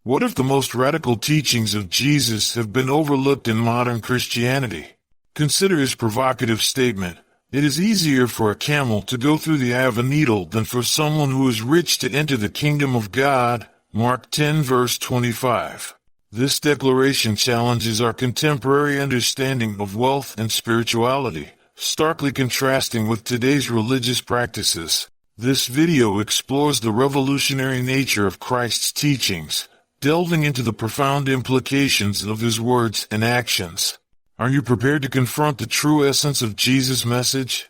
What if the most radical teachings of Jesus have been overlooked in modern Christianity? Consider his provocative statement, "It is easier for a camel to go through the eye of a needle than for someone who is rich to enter the kingdom of God." Mark 10 verse 25. This declaration challenges our contemporary understanding of wealth and spirituality, starkly contrasting with today's religious practices. This video explores the revolutionary nature of Christ's teachings, delving into the profound implications of his words and actions. Are you prepared to confront the true essence of Jesus' message?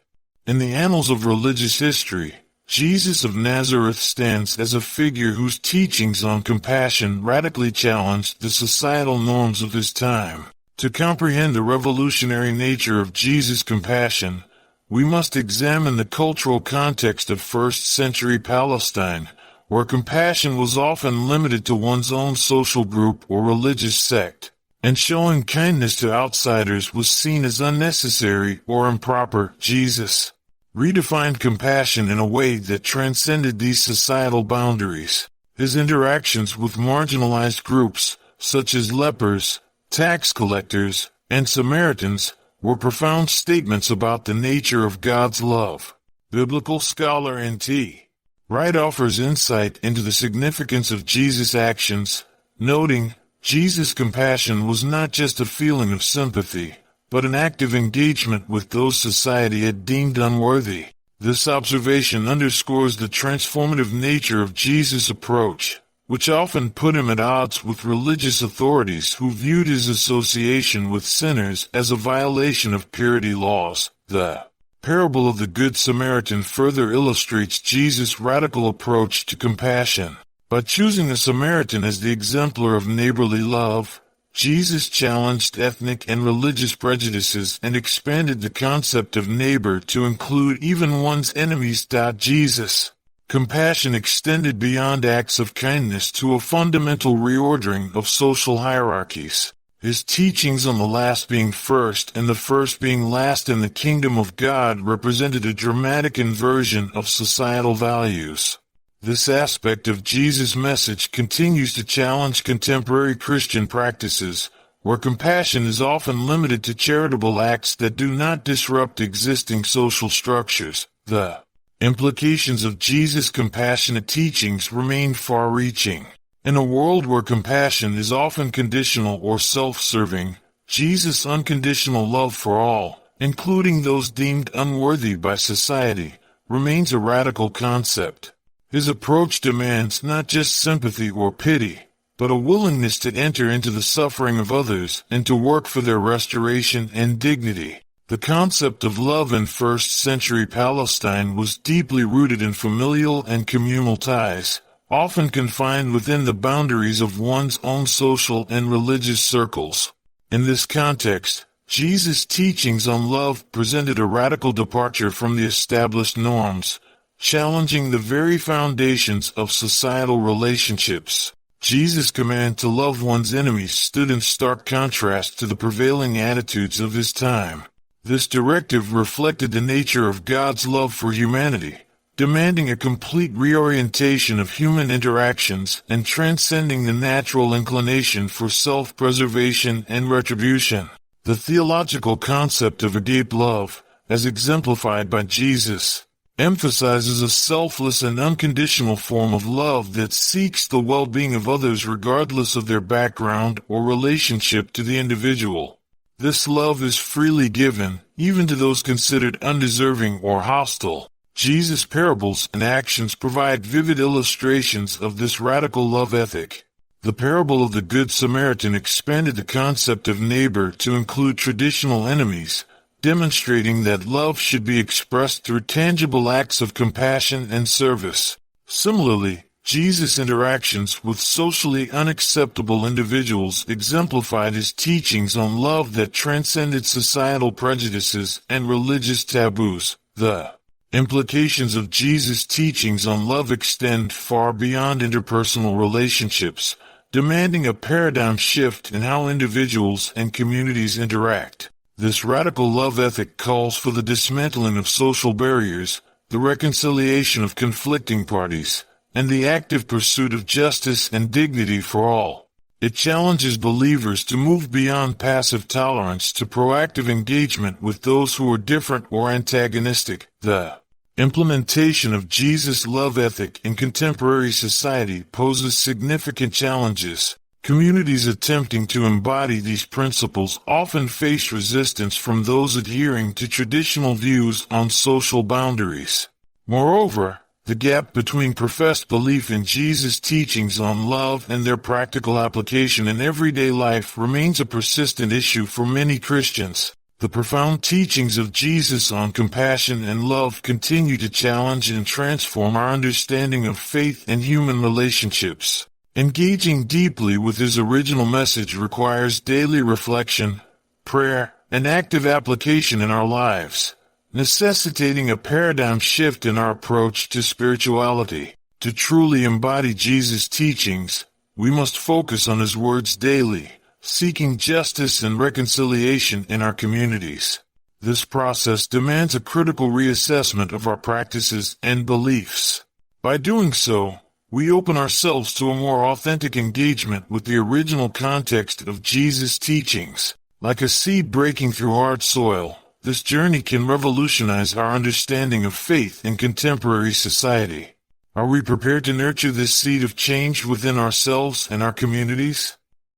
In the annals of religious history, Jesus of Nazareth stands as a figure whose teachings on compassion radically challenged the societal norms of his time. To comprehend the revolutionary nature of Jesus' compassion, we must examine the cultural context of first-century Palestine, where compassion was often limited to one's own social group or religious sect, and showing kindness to outsiders was seen as unnecessary or improper. Jesus redefined compassion in a way that transcended these societal boundaries. His interactions with marginalized groups, such as lepers, tax collectors, and Samaritans, were profound statements about the nature of God's love. Biblical scholar N.T. Wright offers insight into the significance of Jesus' actions, noting, Jesus' compassion was not just a feeling of sympathy, but an active engagement with those society had deemed unworthy. This observation underscores the transformative nature of Jesus' approach, which often put him at odds with religious authorities who viewed his association with sinners as a violation of purity laws. The parable of the Good Samaritan further illustrates Jesus' radical approach to compassion. By choosing the Samaritan as the exemplar of neighborly love, Jesus challenged ethnic and religious prejudices and expanded the concept of neighbor to include even one's enemies. Jesus' compassion extended beyond acts of kindness to a fundamental reordering of social hierarchies. His teachings on the last being first and the first being last in the kingdom of God represented a dramatic inversion of societal values. This aspect of Jesus' message continues to challenge contemporary Christian practices, where compassion is often limited to charitable acts that do not disrupt existing social structures. The implications of Jesus' compassionate teachings remain far-reaching. In a world where compassion is often conditional or self-serving, Jesus' unconditional love for all, including those deemed unworthy by society, remains a radical concept. His approach demands not just sympathy or pity, but a willingness to enter into the suffering of others and to work for their restoration and dignity. The concept of love in first-century Palestine was deeply rooted in familial and communal ties, often confined within the boundaries of one's own social and religious circles. In this context, Jesus' teachings on love presented a radical departure from the established norms, challenging the very foundations of societal relationships. Jesus' command to love one's enemies stood in stark contrast to the prevailing attitudes of his time. This directive reflected the nature of God's love for humanity, demanding a complete reorientation of human interactions and transcending the natural inclination for self-preservation and retribution. The theological concept of agape love, as exemplified by Jesus, emphasizes a selfless and unconditional form of love that seeks the well-being of others regardless of their background or relationship to the individual. This love is freely given, even to those considered undeserving or hostile. Jesus' parables and actions provide vivid illustrations of this radical love ethic. The parable of the Good Samaritan expanded the concept of neighbor to include traditional enemies, demonstrating that love should be expressed through tangible acts of compassion and service. Similarly, Jesus' interactions with socially unacceptable individuals exemplified his teachings on love that transcended societal prejudices and religious taboos. The implications of Jesus' teachings on love extend far beyond interpersonal relationships, demanding a paradigm shift in how individuals and communities interact. This radical love ethic calls for the dismantling of social barriers, the reconciliation of conflicting parties, and the active pursuit of justice and dignity for all. It challenges believers to move beyond passive tolerance to proactive engagement with those who are different or antagonistic. The implementation of Jesus' love ethic in contemporary society poses significant challenges. Communities attempting to embody these principles often face resistance from those adhering to traditional views on social boundaries. Moreover, the gap between professed belief in Jesus' teachings on love and their practical application in everyday life remains a persistent issue for many Christians. The profound teachings of Jesus on compassion and love continue to challenge and transform our understanding of faith and human relationships. Engaging deeply with his original message requires daily reflection, prayer, and active application in our lives, necessitating a paradigm shift in our approach to spirituality. To truly embody Jesus' teachings, we must focus on his words daily, seeking justice and reconciliation in our communities. This process demands a critical reassessment of our practices and beliefs. By doing so, we open ourselves to a more authentic engagement with the original context of Jesus' teachings. Like a seed breaking through hard soil, this journey can revolutionize our understanding of faith in contemporary society. Are we prepared to nurture this seed of change within ourselves and our communities?